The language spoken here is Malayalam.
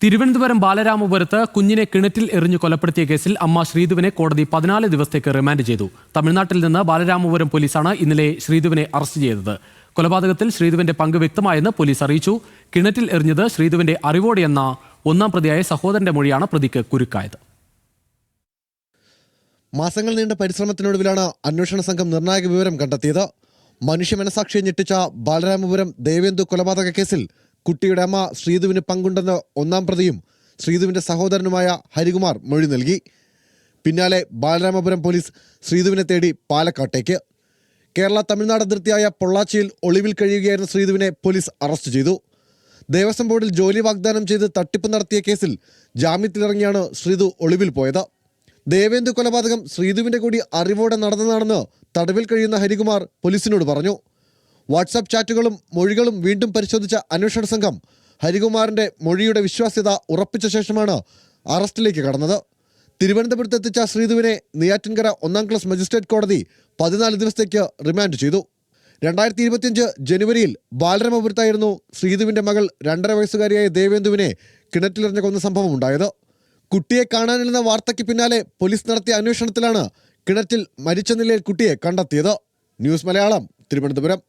തിരുവനന്തപുരം ബാലരാമപുരത്ത് കുഞ്ഞിനെ കിണറ്റിൽ എറിഞ്ഞു കൊലപ്പെടുത്തിയ കേസിൽ അമ്മ ശ്രീധുവിനെ കോടതി 14 ദിവസത്തേക്ക് റിമാൻഡ് ചെയ്തു. തമിഴ്നാട്ടിൽ നിന്ന് ബാലരാമപുരം പോലീസാണ് ഇന്നലെ ശ്രീധുവിനെ അറസ്റ്റ് ചെയ്തത്. കൊലപാതകത്തിൽ ശ്രീധുവിന്റെ പങ്ക് വ്യക്തമായെന്ന് പോലീസ് അറിയിച്ചു. കിണറ്റിൽ എറിഞ്ഞത് ശ്രീധുവിന്റെ അറിവോടെയെന്ന ഒന്നാം പ്രതിയായ സഹോദരന്റെ മൊഴിയാണ് പ്രതിക്ക് കുരുക്കായത്. മാസങ്ങൾ നീണ്ട പരിശ്രമത്തിനൊടുവിലാണ് അന്വേഷണ സംഘം നിർണായക വിവരം കണ്ടെത്തിയത്. മനുഷ്യ മനസാക്ഷിയെ ഞെട്ടിച്ച ബാലരാമപുരം ദേവേന്ദു കൊലപാതക കേസിൽ കുട്ടിയുടെ അമ്മ ശ്രീധുവിന് പങ്കുണ്ടെന്ന് ഒന്നാം പ്രതിയും ശ്രീധുവിന്റെ സഹോദരനുമായ ഹരികുമാർ മൊഴി നൽകി. പിന്നാലെ ബാലരാമപുരം പോലീസ് ശ്രീധുവിനെ തേടി പാലക്കാട്ടേക്ക്. കേരള തമിഴ്നാട് അതിർത്തിയായ പൊള്ളാച്ചിയിൽ ഒളിവിൽ കഴിയുകയായിരുന്ന ശ്രീധുവിനെ പോലീസ് അറസ്റ്റ് ചെയ്തു. ദേവസ്വം ബോർഡിൽ ജോലി വാഗ്ദാനം ചെയ്ത് തട്ടിപ്പ് നടത്തിയ കേസിൽ ജാമ്യത്തിലിറങ്ങിയാണ് ശ്രീധു ഒളിവിൽ പോയത്. ദേവേന്ദു കൊലപാതകം ശ്രീധുവിന്റെ കൂടി അറിവോടെ നടന്നതാണെന്ന് തടവിൽ കഴിയുന്ന ഹരികുമാർ പോലീസിനോട് പറഞ്ഞു. വാട്സാപ്പ് ചാറ്റുകളും മൊഴികളും വീണ്ടും പരിശോധിച്ച അന്വേഷണ സംഘം ഹരികുമാറിന്റെ മൊഴിയുടെ വിശ്വാസ്യത ഉറപ്പിച്ച ശേഷമാണ് അറസ്റ്റിലേക്ക് കടന്നത്. തിരുവനന്തപുരത്ത് എത്തിച്ച ശ്രീധുവിനെ നെയ്യാറ്റിൻകര 1ാം ക്ലാസ് മജിസ്ട്രേറ്റ് കോടതി 14 ദിവസത്തേക്ക് റിമാൻഡ് ചെയ്തു. 2025 ജനുവരിയിൽ ബാലരാമപുരത്തായിരുന്നു ശ്രീധുവിന്റെ മകൾ 2.5 വയസ്സുകാരിയായ ദേവേന്ദുവിനെ കിണറ്റിലെറിഞ്ഞ കൊന്ന സംഭവം ഉണ്ടായത്. കുട്ടിയെ കാണാനില്ലെന്ന വാർത്തയ്ക്ക് പിന്നാലെ പോലീസ് നടത്തിയ അന്വേഷണത്തിലാണ് കിണറ്റിൽ മരിച്ച നിലയിൽ കുട്ടിയെ കണ്ടെത്തിയത്. ന്യൂസ് മലയാളം, തിരുവനന്തപുരം.